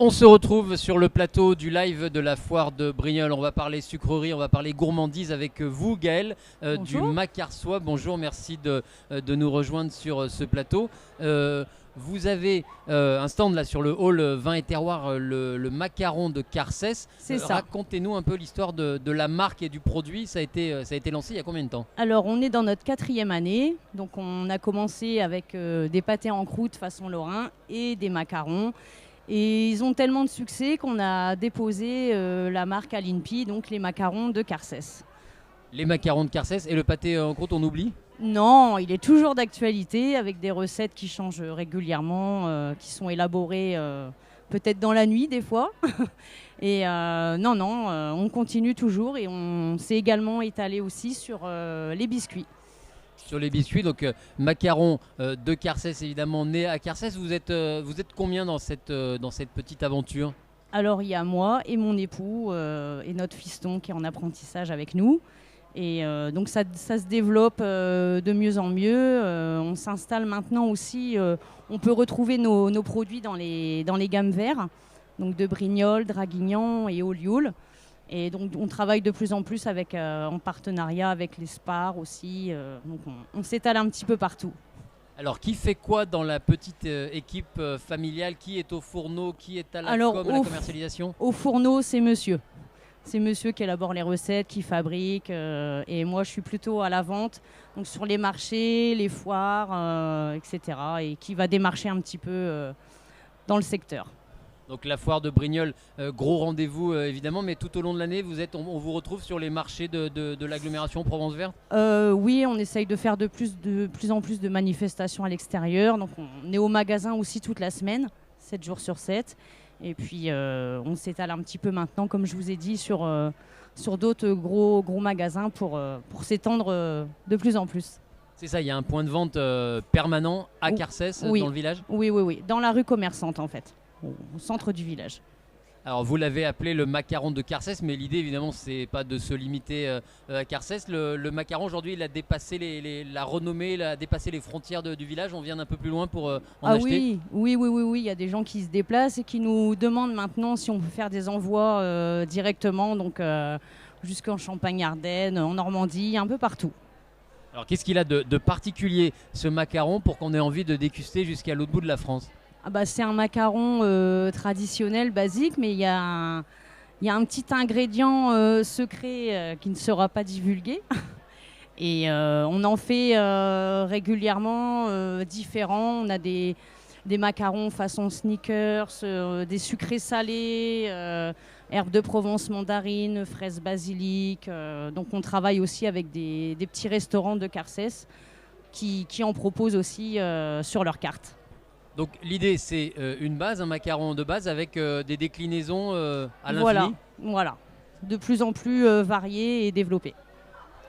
On se retrouve sur le plateau du live de la foire de Brignoles. On va parler sucrerie, on va parler gourmandise avec vous, Gaëlle, du Bonjour. Macarsois. Bonjour, merci de nous rejoindre sur ce plateau. Vous avez un stand là sur le hall vin et terroir, le macaron de Carcès. C'est ça. Racontez-nous un peu l'histoire de la marque et du produit. Ça a été lancé il y a combien de temps? Alors, on est dans notre 4e année. Donc, on a commencé avec des pâtés en croûte façon Lorrain et des macarons. Et ils ont tellement de succès qu'on a déposé la marque à l'INPI, donc les macarons de Carcès. Les macarons de Carcès et le pâté en croûte, on oublie? Non, il est toujours d'actualité avec des recettes qui changent régulièrement, qui sont élaborées peut-être dans la nuit des fois. Et non, on continue toujours et on s'est également étalé aussi sur les biscuits. Sur les biscuits, donc macaron de Carcès, évidemment né à Carcès. Vous êtes combien dans cette petite aventure? Alors il y a moi et mon époux et notre fiston qui est en apprentissage avec nous. Et donc ça se développe de mieux en mieux. On s'installe maintenant aussi. On peut retrouver nos produits dans les gammes verts, donc de Brignoles, Draguignan et Olioul. Et donc on travaille de plus en plus en partenariat avec les Spar aussi. Donc on s'étale un petit peu partout. Alors, qui fait quoi dans la petite équipe familiale? Qui est au fourneau? Qui est à la Alors com, à la commercialisation? au fourneau, c'est monsieur. C'est monsieur qui élabore les recettes, qui fabrique. Et moi, je suis plutôt à la vente, donc sur les marchés, les foires, etc. Et qui va démarcher un petit peu dans le secteur. Donc la foire de Brignoles, gros rendez-vous évidemment, mais tout au long de l'année, on vous retrouve sur les marchés de l'agglomération Provence Verte. Oui, on essaye de faire de plus en plus de manifestations à l'extérieur. Donc on est au magasin aussi toute la semaine, 7 jours sur 7. Et puis on s'étale un petit peu maintenant, comme je vous ai dit, sur d'autres gros magasins pour s'étendre de plus en plus. C'est ça, il y a un point de vente permanent à Ou- Carcès, Oui, dans le village. oui, dans la rue commerçante en fait, au centre du village. Alors vous l'avez appelé le macaron de Carcès, mais l'idée évidemment c'est pas de se limiter à Carcès. Le macaron aujourd'hui il a dépassé la renommée, il a dépassé les frontières du village. On vient d'un peu plus loin pour en Ah acheter. oui, il y a des gens qui se déplacent et qui nous demandent maintenant si on peut faire des envois directement, donc jusqu'en Champagne-Ardenne, en Normandie, un peu partout. Alors qu'est-ce qu'il a de particulier ce macaron pour qu'on ait envie de déguster jusqu'à l'autre bout de la France? Ah bah, c'est un macaron traditionnel, basique, mais il y a un petit ingrédient secret qui ne sera pas divulgué. Et on en fait régulièrement différents. On a des macarons façon sneakers, des sucrés salés, herbes de Provence, mandarine, fraises basilic. Donc on travaille aussi avec des petits restaurants de Carcès qui en proposent aussi sur leur carte. Donc l'idée c'est une base, un macaron de base avec des déclinaisons à Voilà, l'infini. voilà. De plus en plus variés et développés.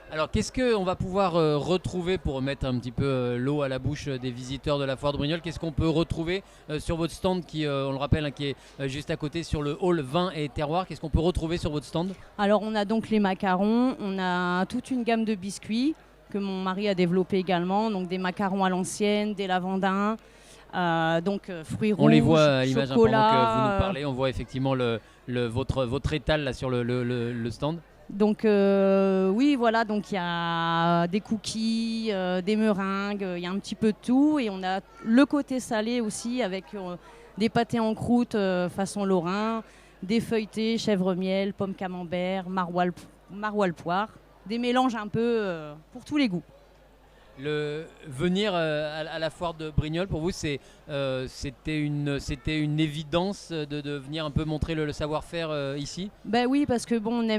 Alors qu'est-ce qu'on va pouvoir retrouver pour mettre un petit peu l'eau à la bouche des visiteurs de la foire de Brignoles? Qu'est-ce qu'on peut retrouver sur votre stand qui, on le rappelle, hein, qui est juste à côté sur le hall vin et terroir? Qu'est-ce qu'on peut retrouver sur votre stand? Alors on a donc les macarons, on a toute une gamme de biscuits que mon mari a développé également, donc des macarons à l'ancienne, des lavandins, donc fruits On les rouges, voit à l'image hein, pendant que vous nous chocolat. parlez, on voit effectivement votre étal là, sur le stand. Donc oui, voilà, donc il y a des cookies, des meringues, il y a un petit peu de tout. Et on a le côté salé aussi avec des pâtés en croûte façon Lorrain, des feuilletés, chèvre miel, pomme camembert, maroilles poire. Des mélanges un peu pour tous les goûts. Venir à la foire de Brignoles, pour vous, c'était une évidence de venir un peu montrer le savoir-faire ici? Ben oui, parce que bon, on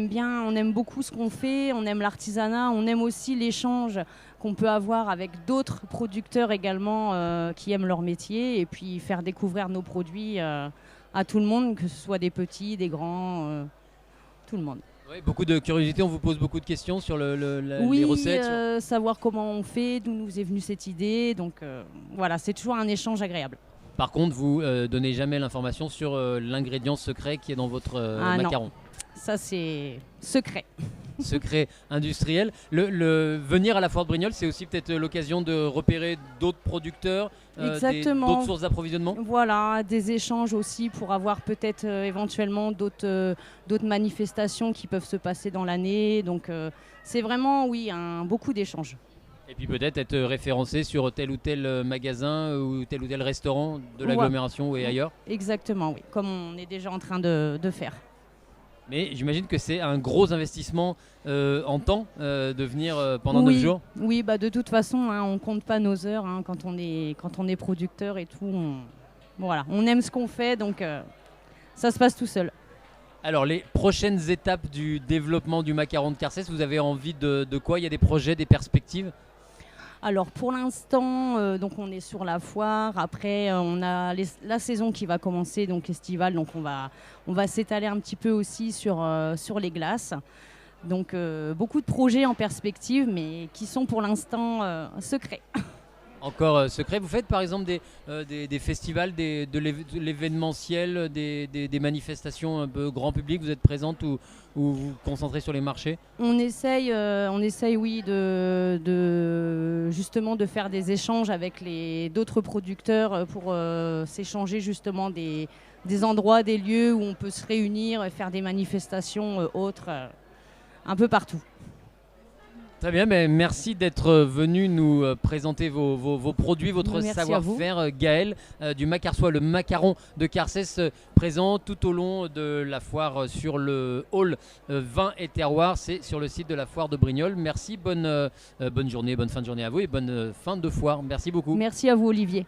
aime beaucoup ce qu'on fait, on aime l'artisanat, on aime aussi l'échange qu'on peut avoir avec d'autres producteurs également qui aiment leur métier et puis faire découvrir nos produits à tout le monde, que ce soit des petits, des grands, tout le monde. Oui, beaucoup de curiosité, on vous pose beaucoup de questions sur les Oui, recettes. savoir comment on fait, d'où nous est venue cette idée, donc voilà, c'est toujours un échange agréable. Par contre, vous donnez jamais l'information sur l'ingrédient secret qui est dans votre Ah non, macaron. ça c'est secret. secret industriel. Venir à la foire de Brignoles, c'est aussi peut-être l'occasion de repérer d'autres producteurs, Exactement. d'autres sources d'approvisionnement. Voilà, des échanges aussi pour avoir peut-être éventuellement d'autres manifestations qui peuvent se passer dans l'année. Donc c'est vraiment, oui, beaucoup d'échanges. Et puis peut-être être référencé sur tel ou tel magasin ou tel restaurant de l'agglomération et ailleurs. Exactement, oui, comme on est déjà en train de faire. Mais j'imagine que c'est un gros investissement en temps de venir pendant 9 jours. Oui, bah de toute façon, on ne compte pas nos heures quand on est producteur et tout. Voilà, on aime ce qu'on fait, donc ça se passe tout seul. Alors, les prochaines étapes du développement du macaron de Carcès, vous avez envie de quoi? Il y a des projets, des perspectives? Alors pour l'instant, donc on est sur la foire. Après, on a la saison qui va commencer, donc estivale. Donc on va s'étaler un petit peu aussi sur les glaces. Donc beaucoup de projets en perspective, mais qui sont pour l'instant secrets. Encore secret. Vous faites par exemple des festivals, de l'événementiel, des manifestations un peu grand public. Vous êtes présente ou vous vous concentrez sur les marchés? On essaye, oui, justement de faire des échanges avec d'autres producteurs pour s'échanger justement des endroits, des lieux où on peut se réunir et faire des manifestations autres, un peu partout. Très bien, mais merci d'être venu nous présenter vos produits, votre savoir-faire, Gaëlle du Macarçois, le macaron de Carcès, présent tout au long de la foire sur le hall vin et terroir. C'est sur le site de la foire de Brignoles. Merci, bonne journée, bonne fin de journée à vous et bonne fin de foire. Merci beaucoup. Merci à vous, Olivier.